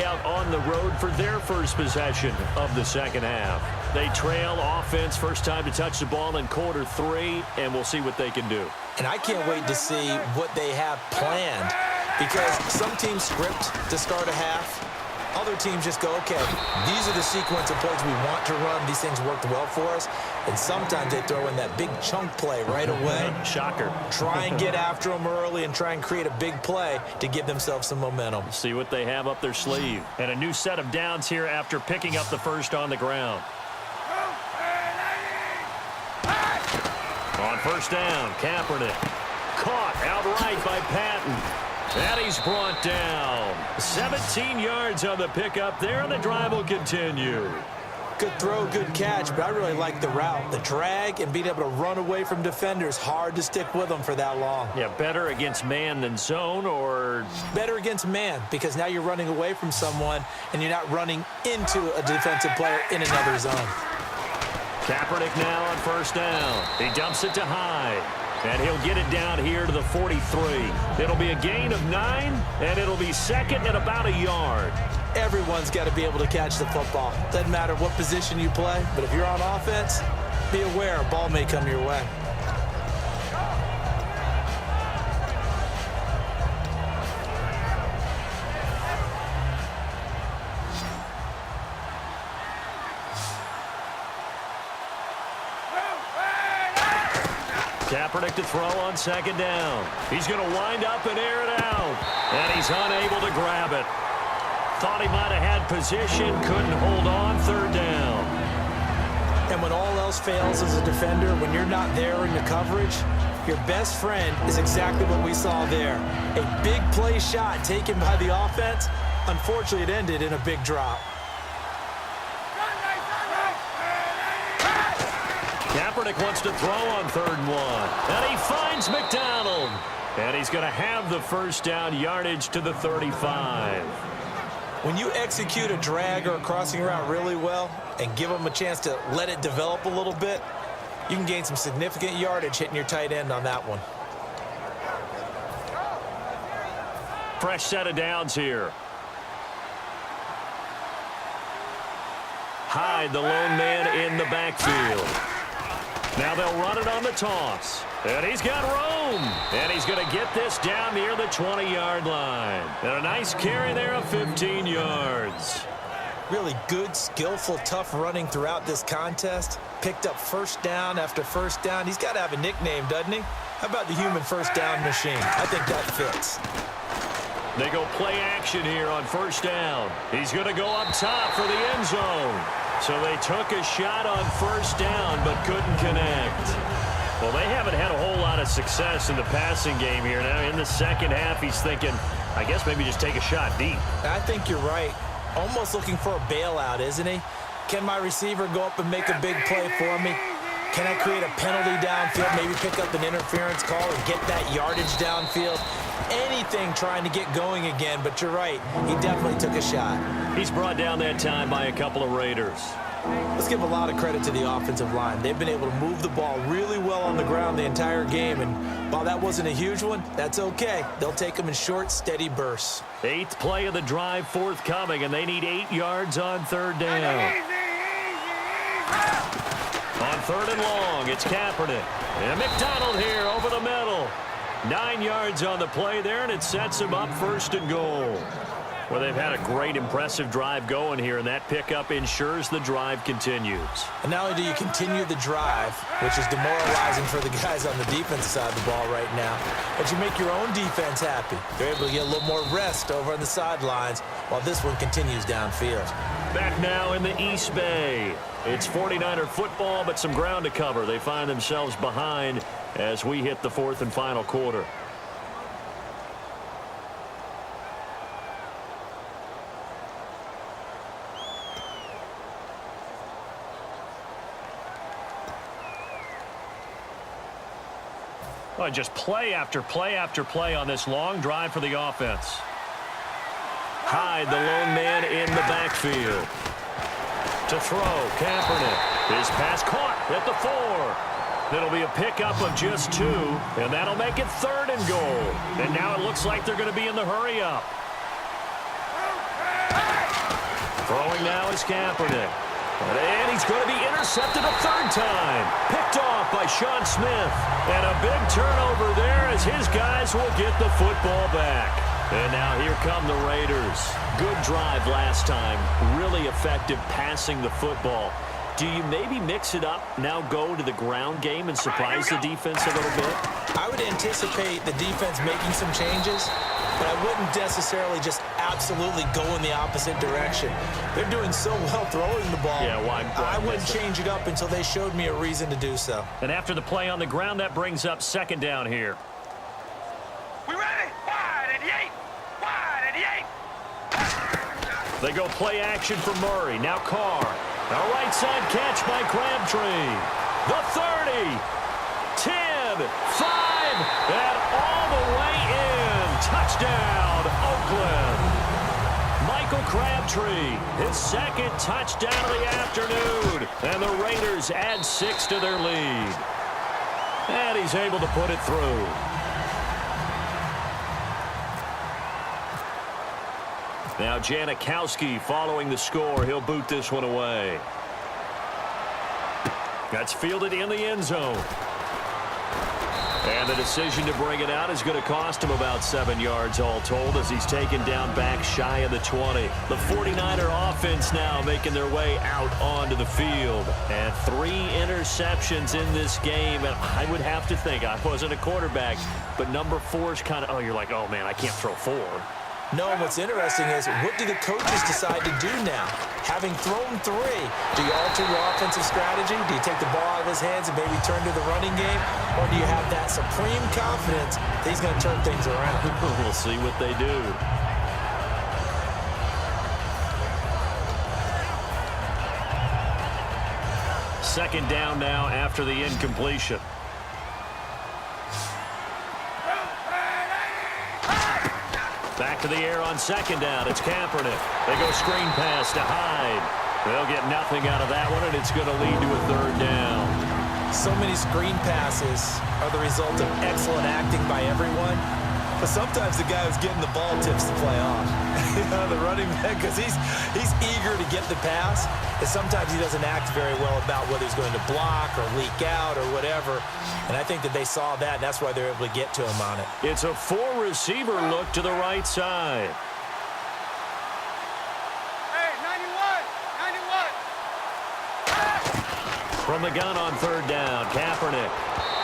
out on the road for their first possession of the second half. They trail offense first time to touch the ball in quarter 3, and we'll see what they can do. And I can't wait to see what they have planned, because some teams script to start a half. Other teams just go, okay, these are the sequence of plays we want to run. These things worked well for us. And sometimes they throw in that big chunk play right away. Shocker. Try and get after them early and try and create a big play to give themselves some momentum. See what they have up their sleeve. And a new set of downs here after picking up the first on the ground. On first down, Kaepernick. Caught outright by Patton. And he's brought down. 17 yards on the pickup there, and the drive will continue. Good throw, good catch, but I really like the route. The drag and being able to run away from defenders, hard to stick with them for that long. Yeah, better against man than zone, or? Better against man, because now you're running away from someone and you're not running into a defensive player in another zone. Kaepernick now on first down. He dumps it to Hyde. And he'll get it down here to the 43. It'll be a gain of 9, and it'll be second at about a yard. Everyone's got to be able to catch the football. Doesn't matter what position you play, but if you're on offense, be aware a ball may come your way. Kaepernick to throw on second down. He's going to wind up and air it out. And he's unable to grab it. Thought he might have had position, couldn't hold on, third down. And when all else fails as a defender, when you're not there in the coverage, your best friend is exactly what we saw there. A big play shot taken by the offense. Unfortunately, it ended in a big drop. Kaepernick wants to throw on 3rd and 1. And he finds McDonald. And he's going to have the first down, yardage to the 35. When you execute a drag or a crossing route really well and give them a chance to let it develop a little bit, you can gain some significant yardage hitting your tight end on that one. Fresh set of downs here. Hyde, the lone man in the backfield. Now they'll run it on the toss. And he's got room. And he's going to get this down near the 20-yard line. And a nice carry there of 15 yards. Really good, skillful, tough running throughout this contest. Picked up first down after first down. He's got to have a nickname, doesn't he? How about the human first down machine? I think that fits. They go play action here on first down. He's going to go up top for the end zone. So they took a shot on first down but couldn't connect. Well, they haven't had a whole lot of success in the passing game here. Now in the second half, he's thinking, I guess maybe just take a shot deep. I think you're right. Almost looking for a bailout, isn't he? Can my receiver go up and make a big play for me? Can I create a penalty downfield, maybe pick up an interference call and get that yardage downfield? Anything trying to get going again, but you're right. He definitely took a shot. He's brought down that time by a couple of Raiders. Let's give a lot of credit to the offensive line. They've been able to move the ball really well on the ground the entire game, and while that wasn't a huge one, that's okay. They'll take them in short, steady bursts. 8th play of the drive forthcoming, and they need 8 yards on 3rd down. On 3rd and long, it's Kaepernick. And McDonald here over the middle. 9 yards on the play there, and it sets him up 1st and goal. Well, they've had a great, impressive drive going here, and that pickup ensures the drive continues. And not only do you continue the drive, which is demoralizing for the guys on the defensive side of the ball right now, but you make your own defense happy. They're able to get a little more rest over on the sidelines while this one continues downfield. Back now in the East Bay. It's 49er football, but some ground to cover. They find themselves behind as we hit the 4th and final quarter. Oh, just play after play after play on this long drive for the offense. Hyde, the lone man in the backfield. To throw, Kaepernick. His pass caught at the 4. It'll be a pickup of just 2, and that'll make it 3rd and goal. And now it looks like they're going to be in the hurry-up. now is Kaepernick. And he's going to be intercepted a third time. Picked off by Sean Smith. And a big turnover there as his guys will get the football back. And now here come the Raiders. Good drive last time. Really effective passing the football. Do you maybe mix it up, now go to the ground game and surprise the defense a little bit? I would anticipate the defense making some changes, but I wouldn't necessarily just absolutely go in the opposite direction. They're doing so well throwing the ball. Yeah, why I wouldn't change it up until they showed me a reason to do so. And after the play on the ground, that brings up second down here. We ready? Wide at the 8. Wide at the 8. They go play action for Murray. Now Carr. A right side catch by Crabtree. The 30, 10, 5, and all the way in. Touchdown, Oakland. Michael Crabtree, his second touchdown of the afternoon. And the Raiders add 6 to their lead. And he's able to put it through. Now Janikowski following the score. He'll boot this one away. That's fielded in the end zone. And the decision to bring it out is going to cost him about 7 yards all told as he's taken down back shy of the 20. The 49er offense now making their way out onto the field. And 3 interceptions in this game. And I would have to think, I wasn't a quarterback, but number 4 is kind of, you're like, oh man, I can't throw 4. No, what's interesting is what do the coaches decide to do now? Having thrown 3, do you alter your offensive strategy? Do you take the ball out of his hands and maybe turn to the running game? Or do you have that supreme confidence that he's going to turn things around? We'll see what they do. Second down now after the incompletion. Back to the air on second down. It's Kaepernick. They go screen pass to Hyde. They'll get nothing out of that one, and it's going to lead to a third down. So many screen passes are the result of excellent acting by everyone. But sometimes the guy who's getting the ball tips the play off. The running back, because he's eager to get the pass. And sometimes he doesn't act very well about whether he's going to block or leak out or whatever. And I think that they saw that, and that's why they're able to get to him on it. It's a 4-receiver look to the right side. Hey, 91. From the gun on third down, Kaepernick.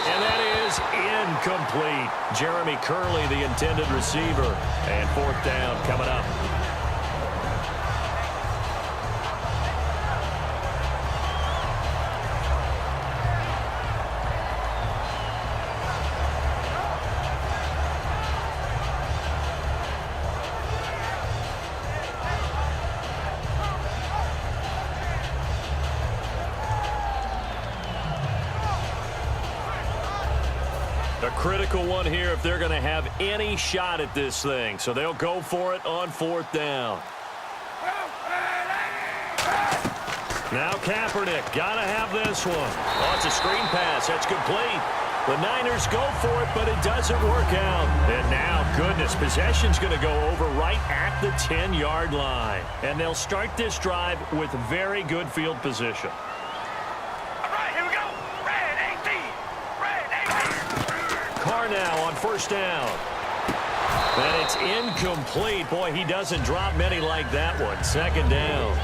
And that is incomplete. Jeremy Curley, the intended receiver. And fourth down coming up. A critical one here if they're going to have any shot at this thing. So they'll go for it on fourth down. Now Kaepernick, got to have this one. Oh, it's a screen pass. That's complete. The Niners go for it, but it doesn't work out. And now, goodness, possession's going to go over right at the 10-yard line. And they'll start this drive with very good field position. Carr now on first down. And it's incomplete. Boy, he doesn't drop many like that one. Second down.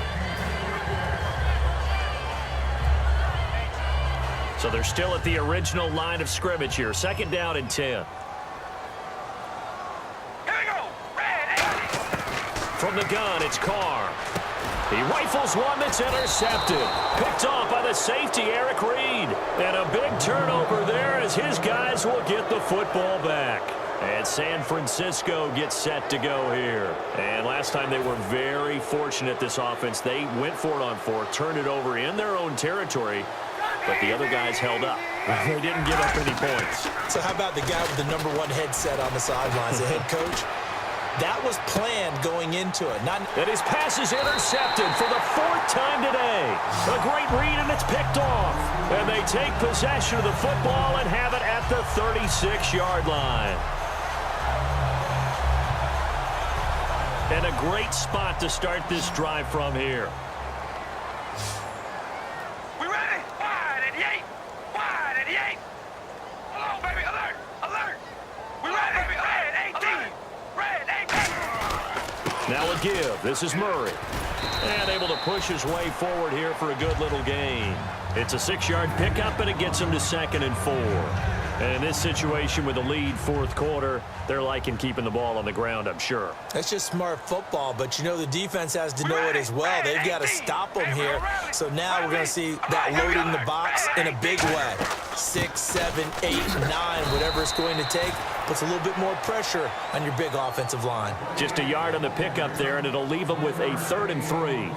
So they're still at the original line of scrimmage here. Second down and 10. Here we go. From the gun, it's Carr. He rifles one that's intercepted. Picked off by the safety, Eric Reed. And a big turnover there as his guys will get the football back. And San Francisco gets set to go here. And last time they were very fortunate, this offense. They went for it on fourth, turned it over in their own territory, but the other guys held up. They didn't give up any points. So how about the guy with the number 1 headset on the sidelines, the head coach? That was planned going into it. And his pass is intercepted for the 4th time today. A great read, and it's picked off. And they take possession of the football and have it at the 36-yard line. And a great spot to start this drive from here. Now a give. This is Murray. And able to push his way forward here for a good little gain. It's a 6-yard pickup, and it gets him to 2nd and 4. And in this situation with the lead fourth quarter, they're liking keeping the ball on the ground, I'm sure. That's just smart football, but you know the defense has to know it as well. They've got to stop them here. So now we're going to see that loading the box in a big way. 6, 7, 8, 9, whatever it's going to take, puts a little bit more pressure on your big offensive line. Just a yard on the pickup there, and it'll leave them with a 3rd and 3.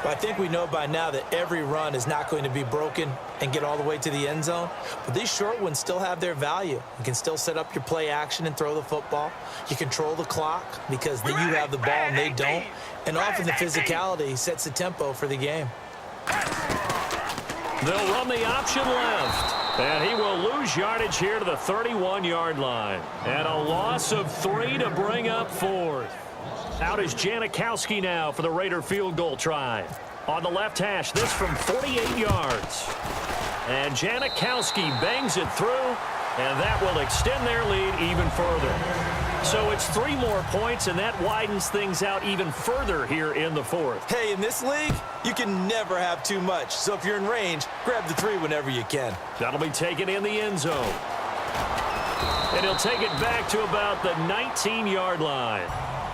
But I think we know by now that every run is not going to be broken and get all the way to the end zone. But these short ones still have their value. You can still set up your play action and throw the football. You control the clock because you have the ball and they don't. And often the physicality sets the tempo for the game. They'll run the option left. And he will lose yardage here to the 31-yard line. And a loss of 3 to bring up 4th. Out is Janikowski now for the Raider field goal try. On the left hash, this from 48 yards. And Janikowski bangs it through, and that will extend their lead even further. So it's 3 more points, and that widens things out even further here in the 4th. Hey, in this league, you can never have too much. So if you're in range, grab the 3 whenever you can. That'll be taken in the end zone. And he'll take it back to about the 19-yard line.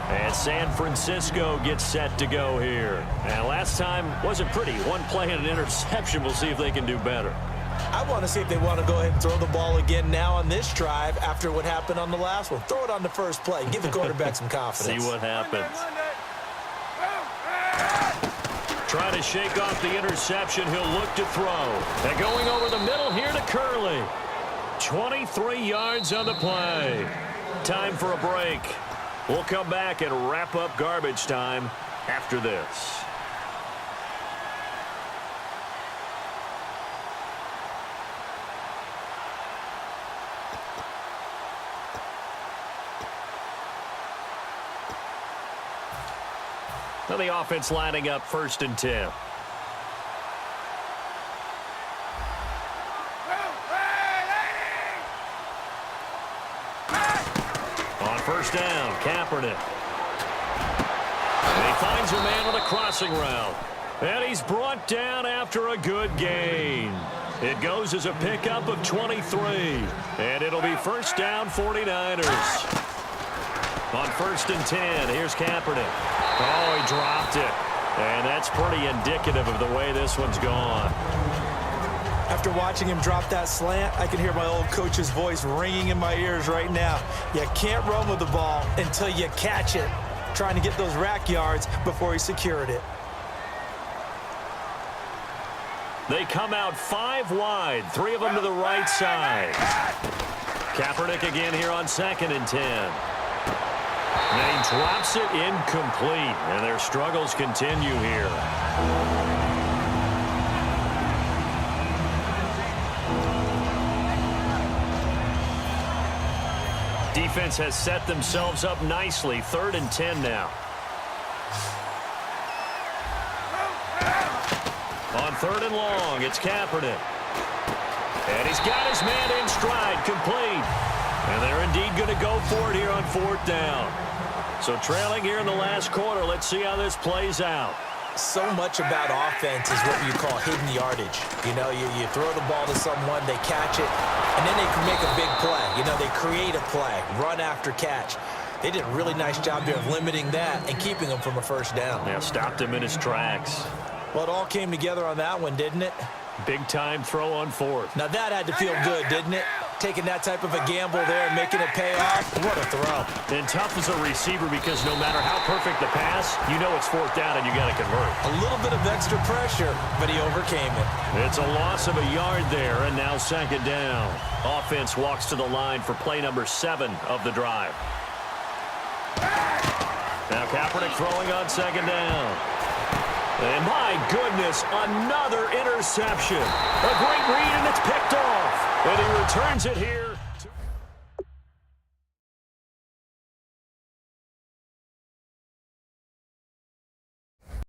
And San Francisco gets set to go here. And last time wasn't pretty. 1 play and an interception. We'll see if they can do better. I want to see if they want to go ahead and throw the ball again now on this drive after what happened on the last one. Throw it on the first play. Give the quarterback some confidence. See what happens. Trying to shake off the interception. He'll look to throw. And going over the middle here to Curley. 23 yards on the play. Time for a break. We'll come back and wrap up garbage time after this. Now the offense lining up 1st and 10. On 1st down, Kaepernick. And he finds a man on a crossing route. And he's brought down after a good gain. It goes as a pickup of 23. And it'll be 1st down, 49ers. On 1st and 10, here's Kaepernick. Oh, he dropped it. And that's pretty indicative of the way this one's gone. After watching him drop that slant, I can hear my old coach's voice ringing in my ears right now. You can't run with the ball until you catch it. Trying to get those rack yards before he secured it. They come out 5 wide, 3 of them to the right side. Kaepernick again here on 2nd and 10. And he drops it incomplete, and their struggles continue here. Defense has set themselves up nicely. 3rd and 10 now. On 3rd and long, it's Kaepernick. And he's got his man in stride, complete. And they're indeed going to go for it here on 4th down. So trailing here in the last quarter, let's see how this plays out. So much about offense is what you call hidden yardage. You know, you throw the ball to someone, they catch it, and then they can make a big play. You know, they create a play, run after catch. They did a really nice job there of limiting that and keeping him from a 1st down. Yeah, stopped him in his tracks. Well, it all came together on that one, didn't it? Big time throw on 4th. Now that had to feel good, didn't it? Taking that type of a gamble there and making it pay off. What a throw. And tough as a receiver because no matter how perfect the pass, you know it's 4th down and you got to convert. A little bit of extra pressure, but he overcame it. It's a loss of a yard there, and now 2nd down. Offense walks to the line for play number 7 of the drive. Now Kaepernick throwing on 2nd down. And my goodness, another interception. A great read, and it's picked off. And he returns it here.